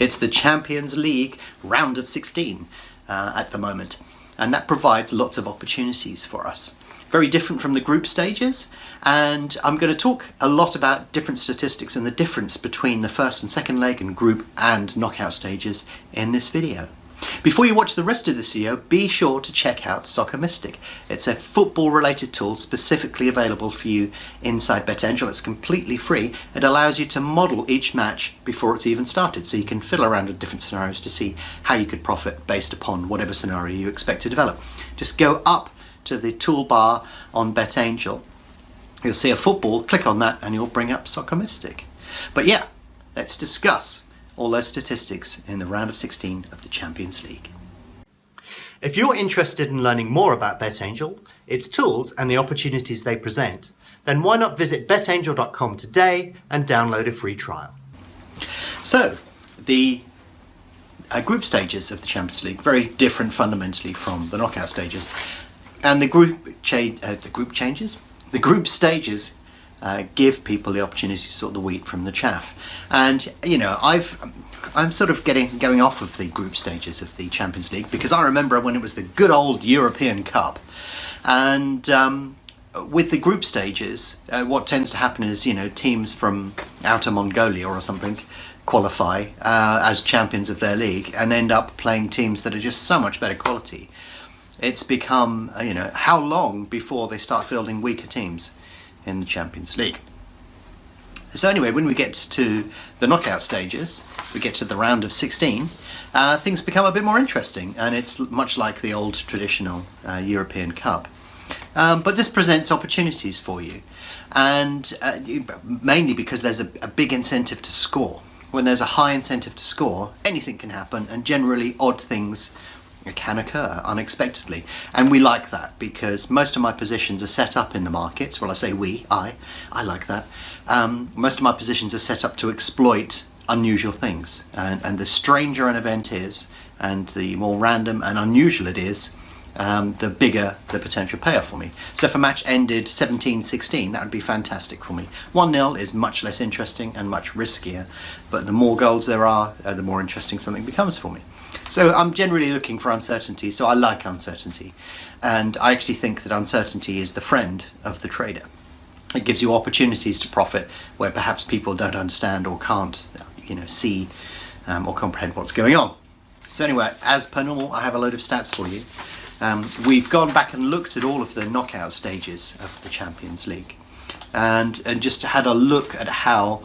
It's the Champions League round of 16 at the moment, and that provides lots of opportunities for us. Very different from the group stages, and I'm going to talk a lot about different statistics and the difference between the first and second leg and group and knockout stages in this video. Before you watch the rest of this video, be sure to check out Soccer Mystic. It's a football related tool specifically available for you inside BetAngel. It's completely free. It allows you to model each match before it's even started, so you can fiddle around with different scenarios to see how you could profit based upon whatever scenario you expect to develop. Just go up to the toolbar on BetAngel. You'll see a football, click on that and you'll bring up Soccer Mystic. But yeah, let's discuss all those statistics in the round of 16 of the Champions League. If you're interested in learning more about BetAngel, its tools and the opportunities they present, then why not visit betangel.com today and download a free trial. So, the group stages of the Champions League, very different fundamentally from the knockout stages. And the group stages give people the opportunity to sort the wheat from the chaff. And you know, I'm sort of going off of the group stages of the Champions League because I remember when it was the good old European Cup. And with the group stages, what tends to happen is, you know, teams from Outer Mongolia or something qualify as champions of their league and end up playing teams that are just so much better quality. It's become, you know, how long before they start fielding weaker teams in the Champions League. So anyway, when we get to the knockout stages, we get to the round of 16, things become a bit more interesting, and it's much like the old traditional European Cup. But this presents opportunities for you, and mainly because there's a big incentive to score. When there's a high incentive to score, anything can happen, and generally odd things can occur unexpectedly, and we like that because most of my positions are set up in the market. Well, I say we, I like that. Most of my positions are set up to exploit unusual things, and the stranger an event is and the more random and unusual it is, the bigger the potential payoff for me. So if a match ended 17-16, that would be fantastic for me. 1-0 is much less interesting and much riskier, but the more goals there are, the more interesting something becomes for me. So I'm generally looking for uncertainty, so I like uncertainty. And I actually think that uncertainty is the friend of the trader. It gives you opportunities to profit where perhaps people don't understand or can't, you know, see or comprehend what's going on. So anyway, as per normal, I have a load of stats for you. We've gone back and looked at all of the knockout stages of the Champions League and just had a look at how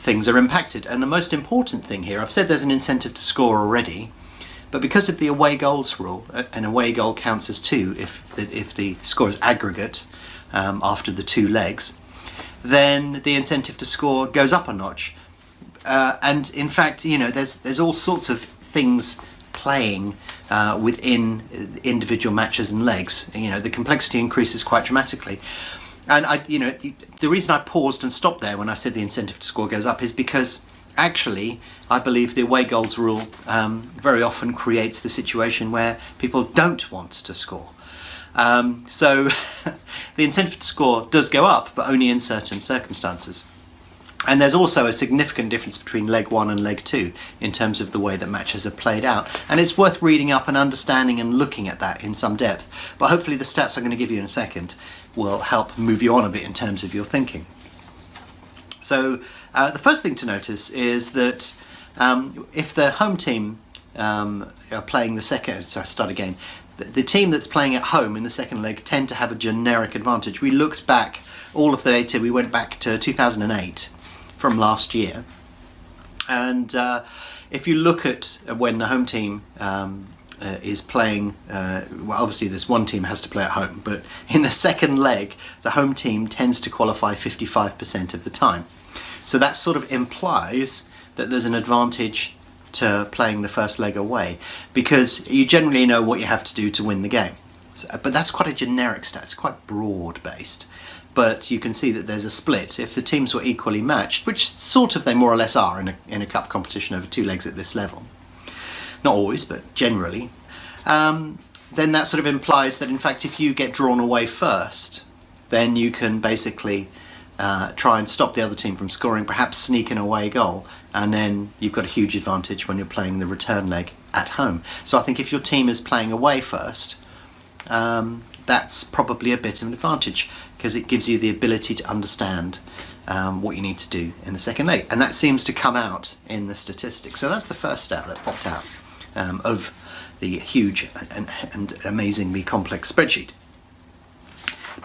things are impacted. And the most important thing here, I've said there's an incentive to score already, but because of the away goals rule, an away goal counts as 2 if the score is aggregate after the 2 legs, then the incentive to score goes up a notch. And in fact, you know, there's all sorts of things playing within individual matches and legs. You know, the complexity increases quite dramatically. And the reason I paused and stopped there when I said the incentive to score goes up is because actually I believe the away goals rule very often creates the situation where people don't want to score. So the incentive to score does go up, but only in certain circumstances. And there's also a significant difference between leg 1 and leg 2 in terms of the way that matches are played out. And it's worth reading up and understanding and looking at that in some depth. But hopefully the stats I'm going to give you in a second will help move you on a bit in terms of your thinking. So the first thing to notice is that if the home team are playing the second, the team that's playing at home in the second leg tend to have a generic advantage. We looked back, all of the data, we went back to 2008 from last year, and if you look at when the home team is playing, well, obviously this one team has to play at home, but in the second leg the home team tends to qualify 55% of the time. So that sort of implies that there's an advantage to playing the first leg away, because you generally know what you have to do to win the game. But that's quite a generic stat, it's quite broad based. But you can see that there's a split. If the teams were equally matched, which sort of they more or less are in a cup competition over 2 legs at this level, not always, but generally, then that sort of implies that in fact if you get drawn away first, then you can basically try and stop the other team from scoring, perhaps sneak an away goal, and then you've got a huge advantage when you're playing the return leg at home. So I think if your team is playing away first, that's probably a bit of an advantage, because it gives you the ability to understand what you need to do in the second leg, and that seems to come out in the statistics. So that's the first stat that popped out of the huge and amazingly complex spreadsheet.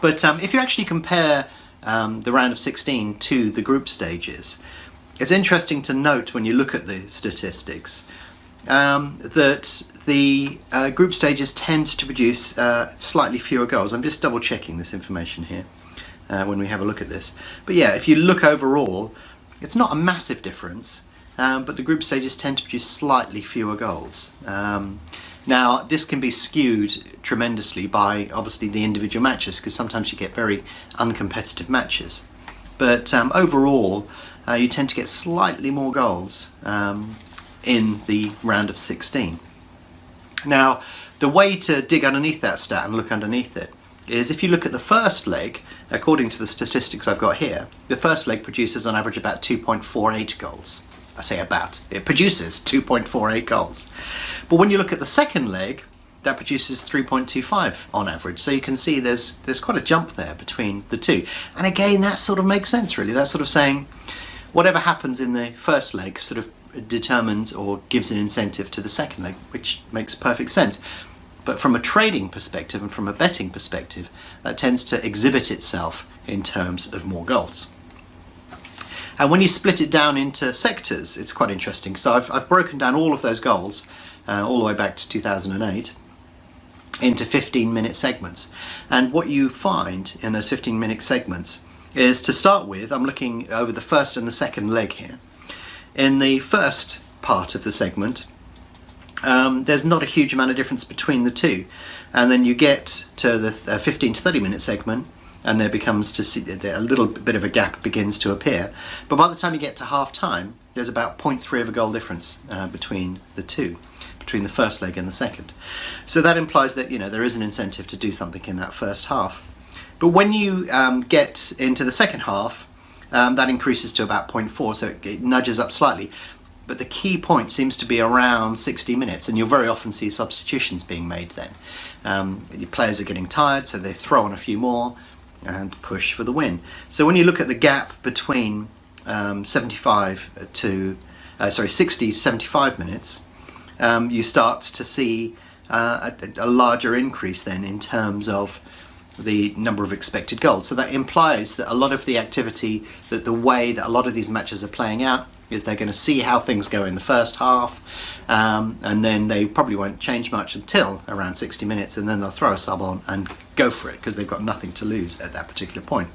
But if you actually compare the round of 16 to the group stages, it's interesting to note when you look at the statistics that the group stages tend to produce slightly fewer goals. I'm just double checking this information here when we have a look at this. But yeah, if you look overall, it's not a massive difference, but the group stages tend to produce slightly fewer goals. Now, this can be skewed tremendously by obviously the individual matches, because sometimes you get very uncompetitive matches. But overall, you tend to get slightly more goals in the round of 16. Now, the way to dig underneath that stat and look underneath it is if you look at the first leg, according to the statistics I've got here, the first leg produces on average about 2.48 goals. I say about, it produces 2.48 goals. But when you look at the second leg, that produces 3.25 on average. So you can see there's quite a jump there between the two. And again, that sort of makes sense really. That's sort of saying whatever happens in the first leg sort of determines or gives an incentive to the second leg, which makes perfect sense. But from a trading perspective and from a betting perspective, that tends to exhibit itself in terms of more goals. And when you split it down into sectors, it's quite interesting. So I've broken down all of those goals, all the way back to 2008, into 15-minute segments. And what you find in those 15-minute segments is, to start with, I'm looking over the first and the second leg here. In the first part of the segment, there's not a huge amount of difference between the two. And then you get to the 15 to 30-minute segment, and there becomes a little bit of a gap begins to appear. But by the time you get to half time, there's about 0.3 of a goal difference between the two, between the first leg and the second. So that implies that there is an incentive to do something in that first half. But when you get into the second half, that increases to about 0.4, so it nudges up slightly. But the key point seems to be around 60 minutes, and you'll very often see substitutions being made then. The players are getting tired, so they throw on a few more and push for the win. So when you look at the gap between 60 to 75 minutes, you start to see a larger increase then in terms of the number of expected goals. So that implies that a lot of the activity, that the way that a lot of these matches are playing out, is they're going to see how things go in the first half, and then they probably won't change much until around 60 minutes, and then they'll throw a sub on and go for it, because they've got nothing to lose at that particular point.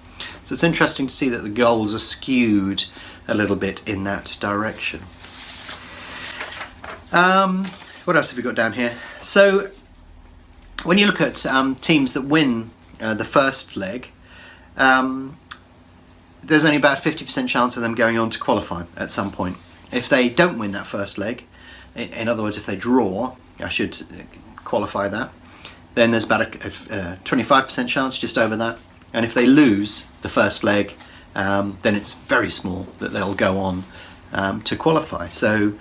So it's interesting to see that the goals are skewed a little bit in that direction. What else have we got down here? So when you look at teams that win the first leg, there's only about a 50% chance of them going on to qualify at some point. If they don't win that first leg, in other words, if they draw, I should qualify that, then there's about a 25% chance, just over that. And if they lose the first leg, then it's very small that they'll go on to qualify. So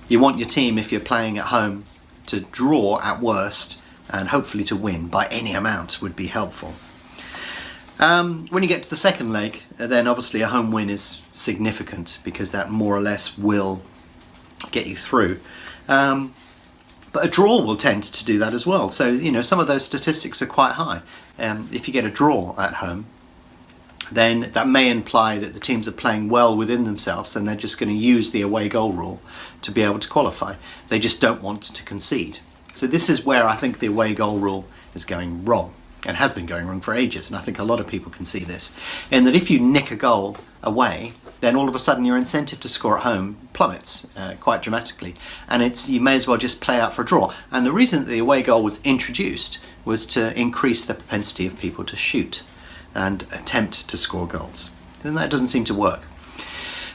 you want your team, if you're playing at home, to draw at worst, and hopefully to win by any amount would be helpful. When you get to the second leg, then obviously a home win is significant, because that more or less will get you through. But a draw will tend to do that as well. So, some of those statistics are quite high. If you get a draw at home, then that may imply that the teams are playing well within themselves, and they're just going to use the away goal rule to be able to qualify. They just don't want to concede. So this is where I think the away goal rule is going wrong, and has been going wrong for ages, and I think a lot of people can see this, in that if you nick a goal away, then all of a sudden your incentive to score at home plummets quite dramatically, and you may as well just play out for a draw. And the reason that the away goal was introduced was to increase the propensity of people to shoot and attempt to score goals, and that doesn't seem to work.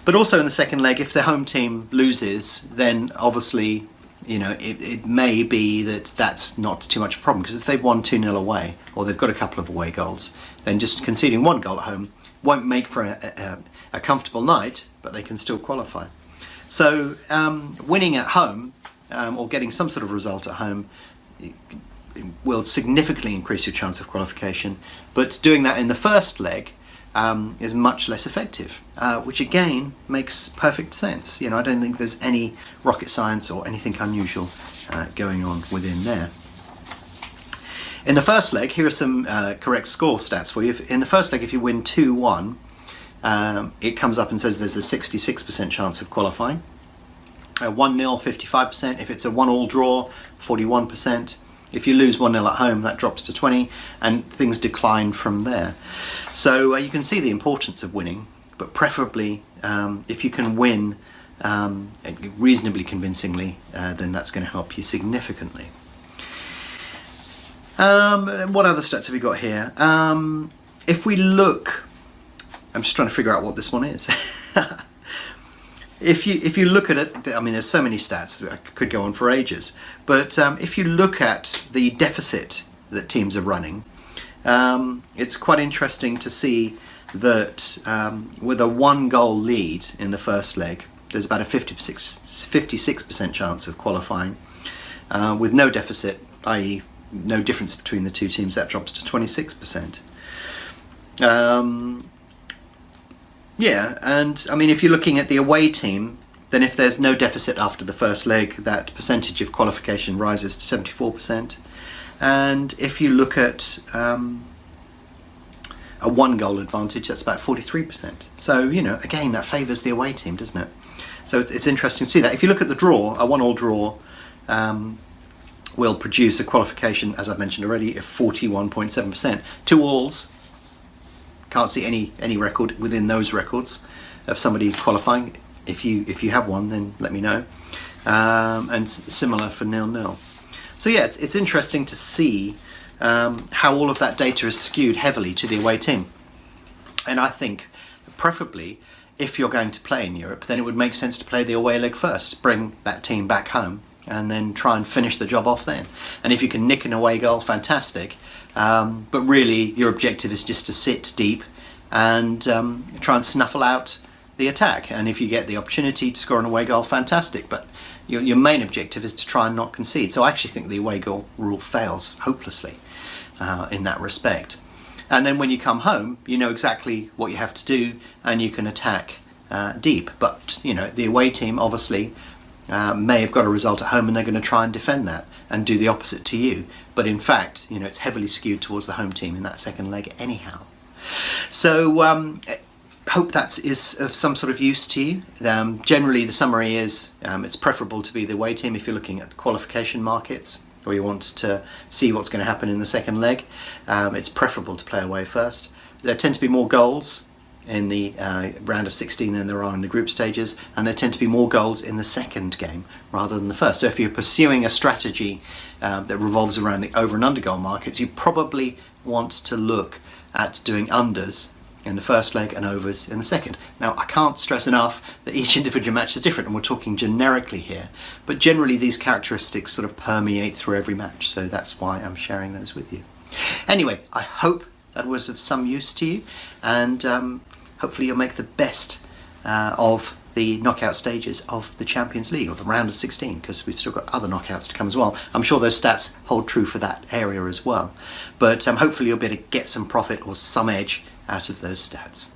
But also in the second leg, if the home team loses, then obviously it may be that that's not too much of a problem, because if they've won 2-0 away, or they've got a couple of away goals, then just conceding one goal at home won't make for a comfortable night, but they can still qualify. So winning at home or getting some sort of result at home will significantly increase your chance of qualification, but doing that in the first leg is much less effective, which again makes perfect sense. I don't think there's any rocket science or anything unusual going on within there. In the first leg, here are some correct score stats for you. In the first leg, if you win 2-1, it comes up and says there's a 66% chance of qualifying. 1-0, 55%. If it's a 1-1 draw, 41%. If you lose 1-0 at home, that drops to 20%, and things decline from there. So you can see the importance of winning, but preferably if you can win reasonably convincingly, then that's going to help you significantly. What other stats have we got here? If we look, I'm just trying to figure out what this one is. If you look at it, I mean, there's so many stats that I could go on for ages. But if you look at the deficit that teams are running, it's quite interesting to see that with a 1-goal lead in the first leg, there's about a 56% chance of qualifying. With no deficit, i.e. no difference between the two teams, that drops to 26%. Yeah, and I mean, if you're looking at the away team, then if there's no deficit after the first leg, that percentage of qualification rises to 74%. And if you look at a 1-goal advantage, that's about 43%. So, again, that favours the away team, doesn't it? So it's interesting to see that. If you look at the draw, a 1-1 draw will produce a qualification, as I've mentioned already, of 41.7%. 2-alls, can't see any record within those records of somebody qualifying. If you have one, then let me know. And similar for 0-0. So yeah, it's interesting to see how all of that data is skewed heavily to the away team. And I think preferably, if you're going to play in Europe, then it would make sense to play the away leg first, bring that team back home, and then try and finish the job off then. And if you can nick an away goal, fantastic. But really, your objective is just to sit deep and try and snuffle out the attack. And if you get the opportunity to score an away goal, fantastic. But your main objective is to try and not concede. So I actually think the away goal rule fails hopelessly in that respect. And then when you come home, you know exactly what you have to do, and you can attack deep. But the away team obviously may have got a result at home, and they're going to try and defend that and do the opposite to you. But in fact, it's heavily skewed towards the home team in that second leg anyhow. So hope that is of some sort of use to you. Generally, the summary is it's preferable to be the away team if you're looking at qualification markets, or you want to see what's going to happen in the second leg. It's preferable to play away first. There tend to be more goals in the round of 16 than there are in the group stages, and there tend to be more goals in the second game rather than the first. So if you're pursuing a strategy that revolves around the over and under goal markets, you probably want to look at doing unders in the first leg and overs in the second. Now, I can't stress enough that each individual match is different, and we're talking generically here, but generally these characteristics sort of permeate through every match, so that's why I'm sharing those with you. Anyway, I hope that was of some use to you, and hopefully you'll make the best of the knockout stages of the Champions League, or the round of 16, because we've still got other knockouts to come as well. I'm sure those stats hold true for that area as well. But hopefully you'll be able to get some profit or some edge out of those stats.